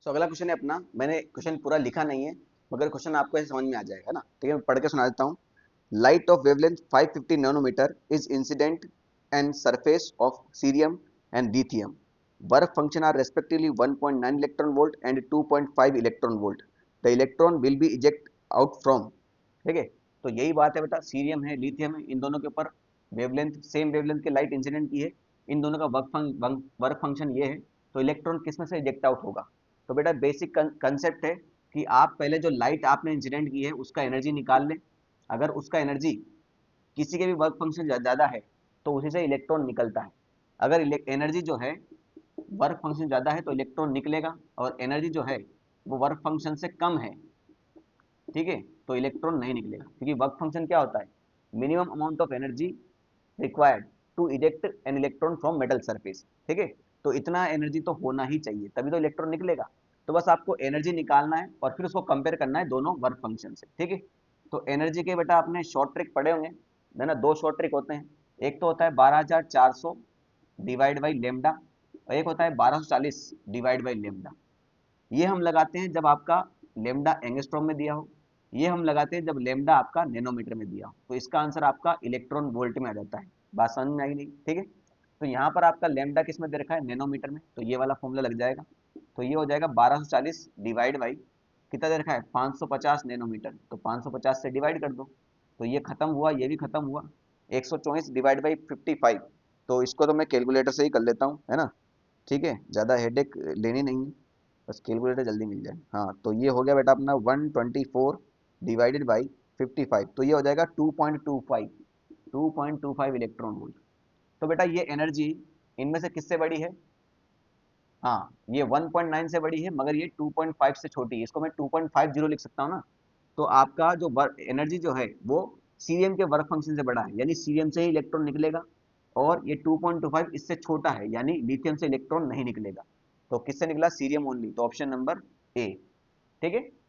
अगला क्वेश्चन है अपना, मैंने क्वेश्चन पूरा लिखा नहीं है मगर क्वेश्चन आपको ऐसे समझ में आ जाएगा ना। ठीक है, मैं पढ़ के सुना देता हूँ। Light of wavelength 550 nanometre is incident and surface of cerium and lithium. Work function are respectively 1.9 electron volt and 2.5 electron volt. The electron will be eject out from. ठीक है, तो यही बात है बेटा, सीरियम है लिथियम है, इन दोनों के ऊपर वेवलेंथ सेम वेवलेंथ की लाइट इंसिडेंट की है। इन दोनों का वर्क फंक्शन ये है, तो इलेक्ट्रॉन किसमें से इजेक्ट आउट होगा। तो बेटा बेसिक कंसेप्ट है कि आप पहले जो लाइट आपने इंसिडेंट की है उसका एनर्जी निकाल लें। अगर उसका एनर्जी किसी के भी वर्क फंक्शन ज़्यादा है तो उसी से इलेक्ट्रॉन निकलता है। अगर एनर्जी जो है वर्क फंक्शन ज़्यादा है तो इलेक्ट्रॉन निकलेगा, और एनर्जी जो है वो वर्क फंक्शन से कम है, ठीक है, तो इलेक्ट्रॉन नहीं निकलेगा। क्योंकि वर्क फंक्शन क्या होता है, minimum amount of energy required to eject an electron from metal surface. ठीक है, तो इतना एनर्जी तो होना ही चाहिए तभी तो इलेक्ट्रॉन निकलेगा। तो बस आपको एनर्जी निकालना है और फिर उसको कंपेयर करना है दोनों वर्क फंक्शन से। ठीक है, तो एनर्जी के बेटा आपने शॉर्ट ट्रिक पढ़े होंगे, है ना। दो शॉर्ट ट्रिक होते हैं, एक तो होता है 12,400 डिवाइड बाई लेमडा, और एक होता है 1240 डिवाइड बाई लेमडा। ये हम लगाते हैं जब आपका लेमडा एंगस्ट्रॉम में दिया हो, ये हम लगाते हैं जब लेमडा आपका नैनोमीटर में दिया हो। तो इसका आंसर आपका इलेक्ट्रॉन वोल्ट में आ जाता है। बात समझ में आई नहीं, ठीक है। तो यहाँ पर आपका लेमडा किस में दे रखा है, नैनोमीटर में, तो ये वाला फॉर्मूला लग जाएगा। तो ये हो जाएगा 1240 डिवाइड बाई कितना दे रखा है, 550 नैनोमीटर, तो 550 से डिवाइड कर दो। तो ये खत्म हुआ, ये भी खत्म हुआ। 124 डिवाइड बाई 55, तो इसको तो मैं कैलकुलेटर से ही कर लेता हूँ, है ना। ठीक है, ज़्यादा हेडेक लेनी नहीं है, बस कैलकुलेटर जल्दी मिल जाए। हाँ, तो ये हो गया बेटा अपना 124 डिवाइडेड बाई 55, तो ये हो जाएगा 2.25, 2.25 इलेक्ट्रॉन वोल्ट। तो बेटा ये एनर्जी इनमें से किससे बड़ी है, हाँ ये 1.9 से बड़ी है मगर ये 2.5 से छोटी है, इसको मैं 2.50 लिख सकता हूँ ना। तो आपका जो वर्क एनर्जी जो है वो सीरियम के वर्क फंक्शन से बड़ा है, यानी सीरियम से ही इलेक्ट्रॉन निकलेगा। और ये 2.25 इससे छोटा है, यानी लिथियम से इलेक्ट्रॉन नहीं निकलेगा। तो किससे निकला, सीरियम ओनली, तो ऑप्शन नंबर ए। ठीक है।